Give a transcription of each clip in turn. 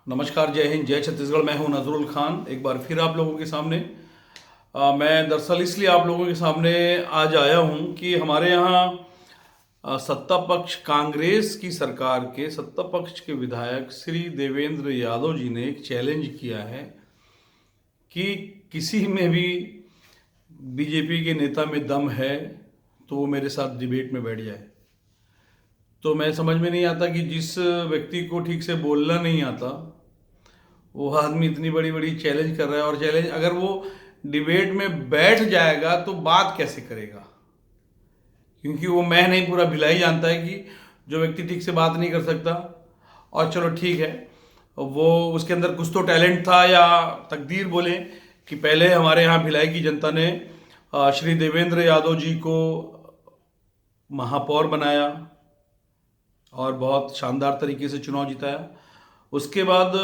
नमस्कार, जय हिंद, जय छत्तीसगढ़। मैं हूं नजरुल खान, एक बार फिर आप लोगों के सामने। मैं दरअसल इसलिए आप लोगों के सामने आज आया हूं कि हमारे यहाँ सत्ता पक्ष कांग्रेस की सरकार के सत्ता पक्ष के विधायक श्री देवेंद्र यादव जी ने एक चैलेंज किया है कि किसी में भी बीजेपी के नेता में दम है तो वो मेरे साथ डिबेट में बैठ जाए। तो मैं समझ में नहीं आता कि जिस व्यक्ति को ठीक से बोलना नहीं आता वो आदमी इतनी बड़ी बड़ी चैलेंज कर रहा है, और चैलेंज अगर वो डिबेट में बैठ जाएगा तो बात कैसे करेगा, क्योंकि वो मैं नहीं पूरा भिलाई जानता है कि जो व्यक्ति ठीक से बात नहीं कर सकता। और चलो ठीक है, वो उसके अंदर कुछ तो टैलेंट था या तकदीर बोले कि पहले हमारे यहाँ भिलाई की जनता ने श्री देवेंद्र यादव जी को महापौर बनाया और बहुत शानदार तरीके से चुनाव जिताया। उसके बाद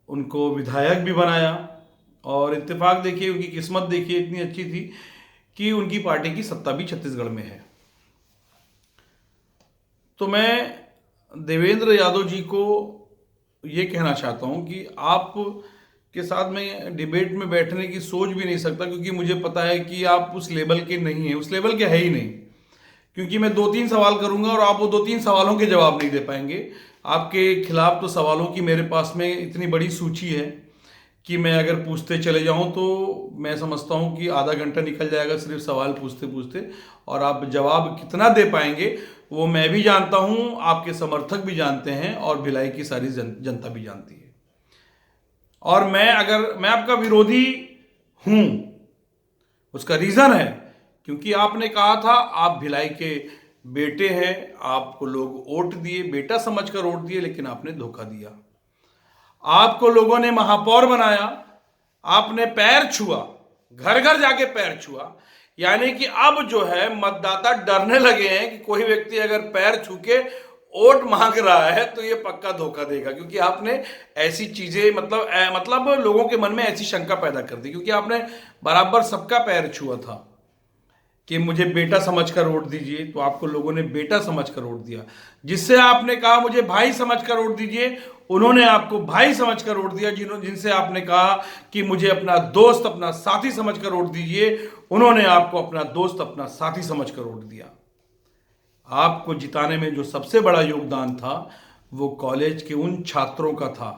उनको विधायक भी बनाया, और इत्तेफाक देखिए, उनकी किस्मत देखिए इतनी अच्छी थी कि उनकी पार्टी की सत्ता भी छत्तीसगढ़ में है। तो मैं देवेंद्र यादव जी को ये कहना चाहता हूँ कि आप के साथ में डिबेट में बैठने की सोच भी नहीं सकता, क्योंकि मुझे पता है कि आप उस लेवल के नहीं हैं, उस लेवल के है ही नहीं। क्योंकि मैं 2-3 सवाल करूंगा और आप वो 2-3 सवालों के जवाब नहीं दे पाएंगे। आपके खिलाफ तो सवालों की मेरे पास में इतनी बड़ी सूची है कि मैं अगर पूछते चले जाऊं तो मैं समझता हूं कि आधा घंटा निकल जाएगा सिर्फ सवाल पूछते पूछते, और आप जवाब कितना दे पाएंगे वो मैं भी जानता हूं, आपके समर्थक भी जानते हैं, और भिलाई की सारी जनता भी जानती है। और मैं आपका विरोधी हूं, उसका रीजन है क्योंकि आपने कहा था आप भिलाई के बेटे हैं, आपको लोग वोट दिए, बेटा समझकर वोट दिए, लेकिन आपने धोखा दिया। आपको लोगों ने महापौर बनाया, आपने पैर छुआ, घर घर जाके पैर छुआ, यानी कि अब जो है मतदाता डरने लगे हैं कि कोई व्यक्ति अगर पैर छू के वोट मांग रहा है तो ये पक्का धोखा देगा, क्योंकि आपने ऐसी चीजें मतलब लोगों के मन में ऐसी शंका पैदा कर दी, क्योंकि आपने बराबर सबका पैर छुआ था कि मुझे बेटा समझकर वोट दीजिए, तो आपको लोगों ने बेटा समझकर वोट दिया। जिससे आपने कहा मुझे भाई समझकर वोट दीजिए, उन्होंने आपको भाई समझकर वोट दिया। जिनसे आपने कहा कि मुझे अपना दोस्त अपना साथी समझकर वोट दीजिए, उन्होंने आपको अपना दोस्त अपना साथी समझकर वोट दिया। आपको जिताने में जो सबसे बड़ा योगदान था वो कॉलेज के उन छात्रों का था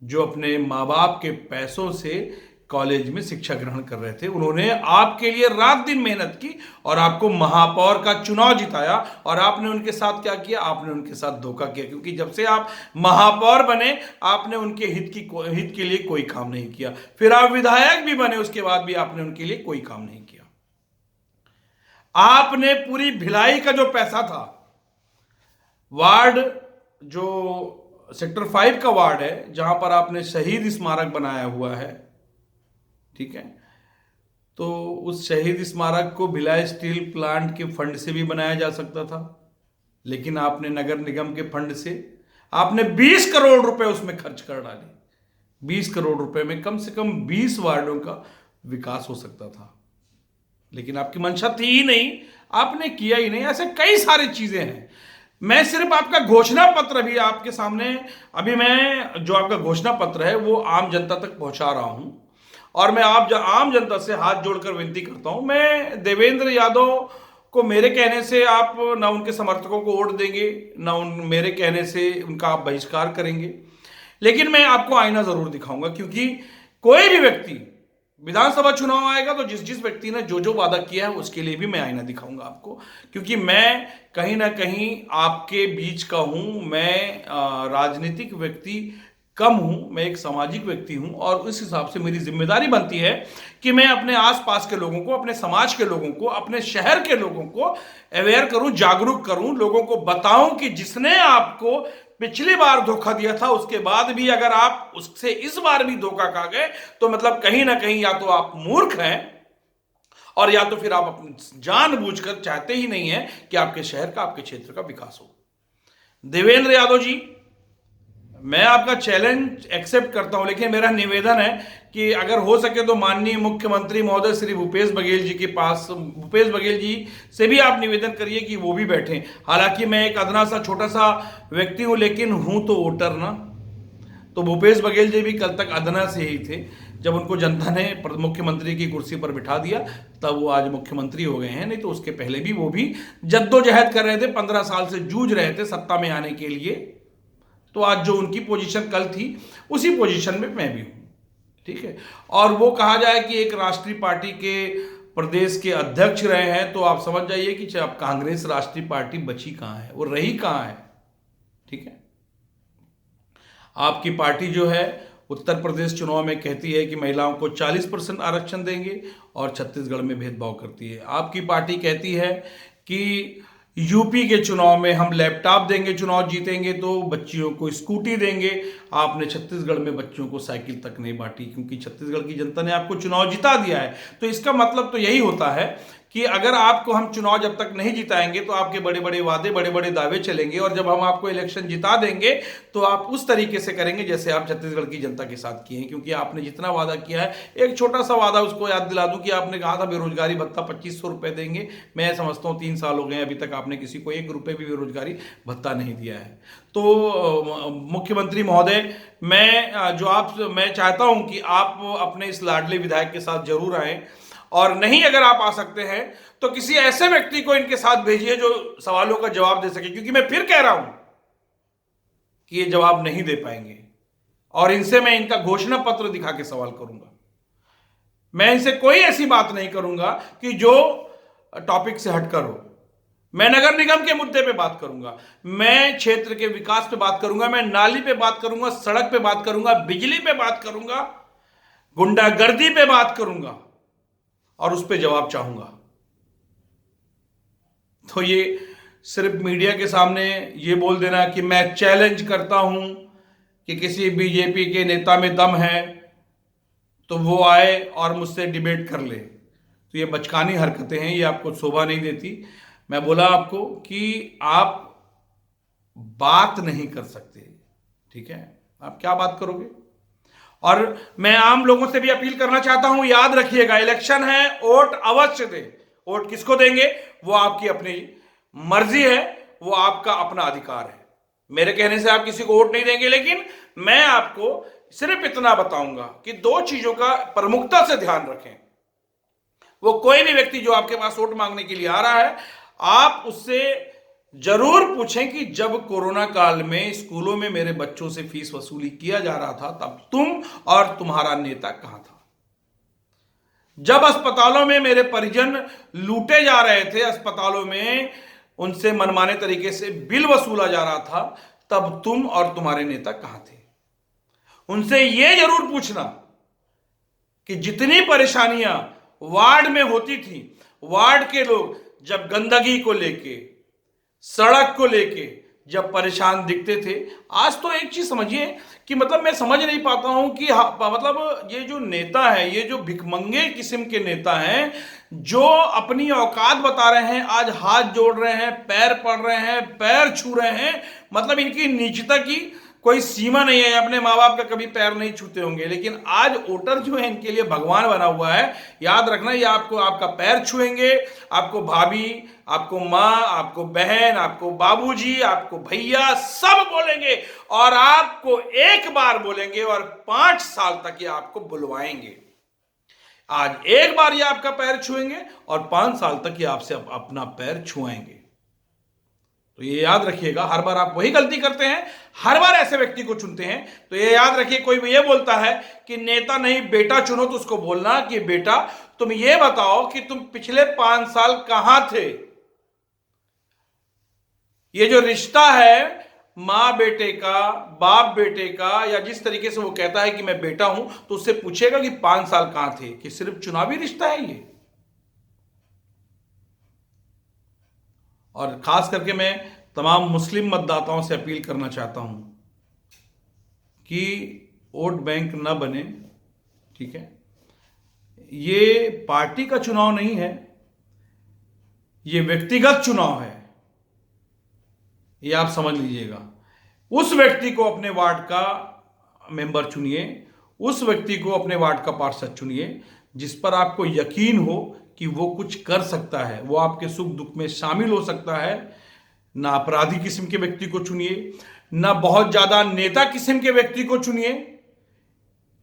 जो अपने माँ बाप के पैसों से कॉलेज में शिक्षा ग्रहण कर रहे थे। उन्होंने आपके लिए रात दिन मेहनत की और आपको महापौर का चुनाव जिताया, और आपने उनके साथ क्या किया? आपने उनके साथ धोखा किया, क्योंकि जब से आप महापौर बने आपने उनके हित के लिए कोई काम नहीं किया। फिर आप विधायक भी बने, उसके बाद भी आपने उनके लिए कोई काम नहीं किया। आपने पूरी भिलाई का जो पैसा था, वार्ड जो सेक्टर 5 का वार्ड है जहां पर आपने शहीद स्मारक बनाया हुआ है, ठीक है, तो उस शहीद स्मारक को भिलाई स्टील प्लांट के फंड से भी बनाया जा सकता था, लेकिन आपने नगर निगम के फंड से आपने 20 करोड़ रुपए उसमें खर्च कर डाले। 20 करोड़ रुपए में कम से कम 20 वार्डों का विकास हो सकता था, लेकिन आपकी मंशा थी ही नहीं, आपने किया ही नहीं। ऐसे कई सारी चीजें हैं। मैं सिर्फ आपका घोषणा पत्र भी आपके सामने, अभी मैं जो आपका घोषणा पत्र है वो आम जनता तक पहुंचा रहा हूं, और मैं आम जनता से हाथ जोड़कर विनती करता हूं। मैं देवेंद्र यादव को मेरे कहने से आप ना उनके समर्थकों को वोट देंगे, ना मेरे कहने से उनका आप बहिष्कार करेंगे, लेकिन मैं आपको आईना जरूर दिखाऊंगा, क्योंकि कोई भी व्यक्ति विधानसभा चुनाव आएगा तो जिस जिस व्यक्ति ने जो जो वादा किया है उसके लिए भी मैं आईना दिखाऊंगा आपको, क्योंकि मैं कहीं ना कहीं आपके बीच का हूं। मैं राजनीतिक व्यक्ति कम हूं, मैं एक सामाजिक व्यक्ति हूं, और उस हिसाब से मेरी जिम्मेदारी बनती है कि मैं अपने आसपास के लोगों को, अपने समाज के लोगों को, अपने शहर के लोगों को अवेयर करूं, जागरूक करूं, लोगों को बताऊं कि जिसने आपको पिछली बार धोखा दिया था उसके बाद भी अगर आप उससे इस बार भी धोखा खा गए तो मतलब कहीं ना कहीं या तो आप मूर्ख हैं, और या तो फिर आप जानबूझकर चाहते ही नहीं है कि आपके शहर का, आपके क्षेत्र का विकास हो। देवेंद्र यादव जी, मैं आपका चैलेंज एक्सेप्ट करता हूं, लेकिन मेरा निवेदन है कि अगर हो सके तो माननीय मुख्यमंत्री महोदय श्री भूपेश बघेल जी के पास, भूपेश बघेल जी से भी आप निवेदन करिए कि वो भी बैठें। हालांकि मैं एक अदना सा छोटा सा व्यक्ति हूं, लेकिन हूं तो वोटर ना। तो भूपेश बघेल जी भी कल तक अदना से ही थे। जब उनको जनता ने मुख्यमंत्री की कुर्सी पर बिठा दिया तब वो आज मुख्यमंत्री हो गए हैं, नहीं तो उसके पहले भी वो भी जद्दोजहद कर रहे थे, 15 साल से जूझ रहे थे सत्ता में आने के लिए। तो आज जो उनकी पोजीशन कल थी उसी पोजीशन में मैं भी हूं, ठीक है। और वो कहा जाए कि एक राष्ट्रीय पार्टी के प्रदेश के अध्यक्ष रहे हैं, तो आप समझ जाइए कि अब कांग्रेस राष्ट्रीय पार्टी बची कहां है, वो रही कहां है, ठीक है। आपकी पार्टी जो है उत्तर प्रदेश चुनाव में कहती है कि महिलाओं को 40% आरक्षण देंगे और छत्तीसगढ़ में भेदभाव करती है। आपकी पार्टी कहती है कि यूपी के चुनाव में हम लैपटॉप देंगे, चुनाव जीतेंगे तो बच्चियों को स्कूटी देंगे। आपने छत्तीसगढ़ में बच्चों को साइकिल तक नहीं बांटी, क्योंकि छत्तीसगढ़ की जनता ने आपको चुनाव जिता दिया है। तो इसका मतलब तो यही होता है कि अगर आपको हम चुनाव जब तक नहीं जिताएंगे तो आपके बड़े बड़े वादे, बड़े बड़े दावे चलेंगे, और जब हम आपको इलेक्शन जिता देंगे तो आप उस तरीके से करेंगे जैसे आप छत्तीसगढ़ की जनता के साथ किए हैं। क्योंकि आपने जितना वादा किया है, एक छोटा सा वादा उसको याद दिला दूं कि आपने कहा था बेरोजगारी भत्ता 2500 रुपए देंगे। मैं समझता हूं 3 साल हो गए, अभी तक आपने किसी को 1 रुपए भी बेरोजगारी भत्ता नहीं दिया है। तो मुख्यमंत्री महोदय, मैं चाहता हूं कि आप अपने इस लाडले विधायक के साथ जरूर आएं, और नहीं अगर आप आ सकते हैं तो किसी ऐसे व्यक्ति को इनके साथ भेजिए जो सवालों का जवाब दे सके। क्योंकि मैं फिर कह रहा हूं कि ये जवाब नहीं दे पाएंगे, और इनसे मैं इनका घोषणा पत्र दिखा के सवाल करूंगा। मैं इनसे कोई ऐसी बात नहीं करूंगा कि जो टॉपिक से हटकर हो। मैं नगर निगम के मुद्दे पे बात करूंगा, मैं क्षेत्र के विकास पे बात करूंगा, मैं नाली पे बात करूंगा, सड़क पे बात करूंगा, बिजली पे बात करूंगा, गुंडागर्दी पे बात करूंगा, और उस पर जवाब चाहूंगा। तो ये सिर्फ मीडिया के सामने ये बोल देना कि मैं चैलेंज करता हूं कि किसी बीजेपी के नेता में दम है तो वो आए और मुझसे डिबेट कर ले, तो ये बचकानी हरकतें हैं, ये आपको शोभा नहीं देती। मैं बोला आपको कि आप बात नहीं कर सकते, ठीक है, आप क्या बात करोगे। और मैं आम लोगों से भी अपील करना चाहता हूं, याद रखिएगा इलेक्शन है, वोट अवश्य दे। वोट किसको देंगे वो आपकी अपनी मर्जी है, वो आपका अपना अधिकार है। मेरे कहने से आप किसी को वोट नहीं देंगे, लेकिन मैं आपको सिर्फ इतना बताऊंगा कि 2 चीजों का प्रमुखता से ध्यान रखें। वो कोई भी व्यक्ति जो आपके पास वोट मांगने के लिए आ रहा है, आप उससे जरूर पूछें कि जब कोरोना काल में स्कूलों में मेरे बच्चों से फीस वसूली किया जा रहा था तब तुम और तुम्हारा नेता कहां था। जब अस्पतालों में मेरे परिजन लूटे जा रहे थे, अस्पतालों में उनसे मनमाने तरीके से बिल वसूला जा रहा था, तब तुम और तुम्हारे नेता कहां थे। उनसे यह जरूर पूछना कि जितनी परेशानियां वार्ड में होती थी, वार्ड के लोग जब गंदगी को लेके, सड़क को लेके जब परेशान दिखते थे। आज तो एक चीज समझिए कि मतलब मैं समझ नहीं पाता हूं कि मतलब ये जो नेता है, ये जो भिखमंगे किस्म के नेता हैं, जो अपनी औकात बता रहे हैं, आज हाथ जोड़ रहे हैं, पैर पड़ रहे हैं, पैर छू रहे हैं, मतलब इनकी नीचता की कोई सीमा नहीं है। अपने माँ बाप का कभी पैर नहीं छूते होंगे, लेकिन आज वोटर जो है इनके लिए भगवान बना हुआ है। याद रखना, ये आपको आपका पैर छुएंगे, आपको भाभी, आपको माँ, आपको बहन, आपको बाबूजी, आपको भैया सब बोलेंगे, और आपको एक बार बोलेंगे और 5 साल तक ये आपको बुलवाएंगे। आज एक बार ये आपका पैर छुएंगे और 5 साल तक ये आपसे अपना पैर छुआएंगे। तो ये याद रखिएगा, हर बार आप वही गलती करते हैं, हर बार ऐसे व्यक्ति को चुनते हैं। तो ये याद रखिए, कोई ये बोलता है कि नेता नहीं बेटा चुनो, तो उसको बोलना कि बेटा तुम ये बताओ कि तुम पिछले 5 साल कहां थे। ये जो रिश्ता है मां बेटे का, बाप बेटे का, या जिस तरीके से वो कहता है कि मैं बेटा हूं, तो उससे पूछेगा कि 5 साल कहां थे, कि सिर्फ चुनावी रिश्ता है ये। और खास करके मैं तमाम मुस्लिम मतदाताओं से अपील करना चाहता हूं कि वोट बैंक न बने, ठीक है। ये पार्टी का चुनाव नहीं है, ये व्यक्तिगत चुनाव है, ये आप समझ लीजिएगा। उस व्यक्ति को अपने वार्ड का मेंबर चुनिए, उस व्यक्ति को अपने वार्ड का पार्षद चुनिए जिस पर आपको यकीन हो कि वो कुछ कर सकता है, वो आपके सुख दुख में शामिल हो सकता है। ना अपराधी किस्म के व्यक्ति को चुनिए, ना बहुत ज्यादा नेता किस्म के व्यक्ति को चुनिए,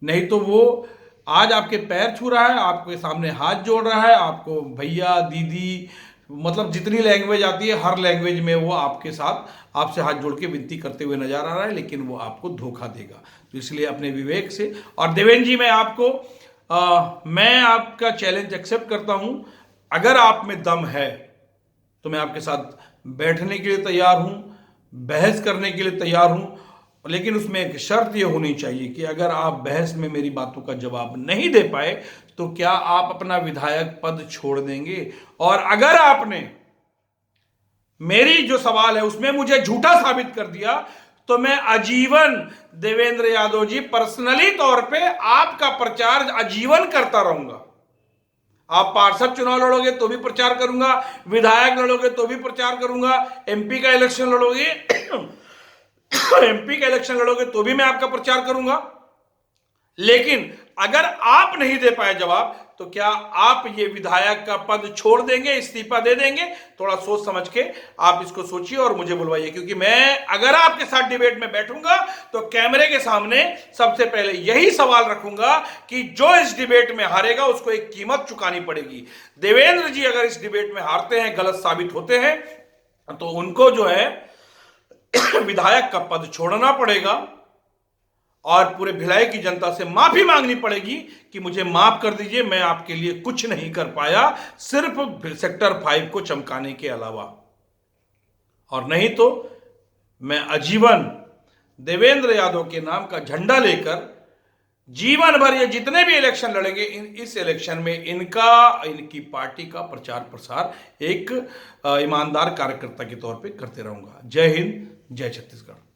नहीं तो वो आज आपके पैर छू रहा है, आपके सामने हाथ जोड़ रहा है, आपको भैया दीदी मतलब जितनी लैंग्वेज आती है हर लैंग्वेज में वो आपके साथ आपसे हाथ जोड़ के विनती करते हुए नजर आ रहा है, लेकिन वो आपको धोखा देगा। तो इसलिए अपने विवेक से, और देवेंद्र जी मैं आपका चैलेंज एक्सेप्ट करता हूं, अगर आप में दम है तो मैं आपके साथ बैठने के लिए तैयार हूं, बहस करने के लिए तैयार हूं, लेकिन उसमें एक शर्त यह होनी चाहिए कि अगर आप बहस में मेरी बातों का जवाब नहीं दे पाए तो क्या आप अपना विधायक पद छोड़ देंगे? और अगर आपने मेरी जो सवाल है उसमें मुझे झूठा साबित कर दिया तो मैं आजीवन देवेंद्र यादव जी पर्सनली तौर पे आपका प्रचार आजीवन करता रहूंगा। आप पार्षद चुनाव लड़ोगे तो भी प्रचार करूंगा, विधायक लड़ोगे तो भी प्रचार करूंगा, एमपी का इलेक्शन लड़ोगे एमपी का इलेक्शन लड़ोगे तो भी मैं आपका प्रचार करूंगा। लेकिन अगर आप नहीं दे पाए जवाब तो क्या आप ये विधायक का पद छोड़ देंगे, इस्तीफा दे देंगे? थोड़ा सोच समझ के आप इसको सोचिए और मुझे बुलवाइए, क्योंकि मैं अगर आपके साथ डिबेट में बैठूंगा तो कैमरे के सामने सबसे पहले यही सवाल रखूंगा कि जो इस डिबेट में हारेगा उसको एक कीमत चुकानी पड़ेगी। देवेंद्र जी अगर इस डिबेट में हारते हैं, गलत साबित होते हैं, तो उनको जो है विधायक का पद छोड़ना पड़ेगा और पूरे भिलाई की जनता से माफी मांगनी पड़ेगी कि मुझे माफ कर दीजिए, मैं आपके लिए कुछ नहीं कर पाया सिर्फ सेक्टर 5 को चमकाने के अलावा। और नहीं तो मैं आजीवन देवेंद्र यादव के नाम का झंडा लेकर जीवन भर ये जितने भी इलेक्शन लड़ेंगे इस इलेक्शन में इनकी पार्टी का प्रचार प्रसार एक ईमानदार कार्यकर्ता के तौर पे करते रहूंगा। जय हिंद, जय छत्तीसगढ़।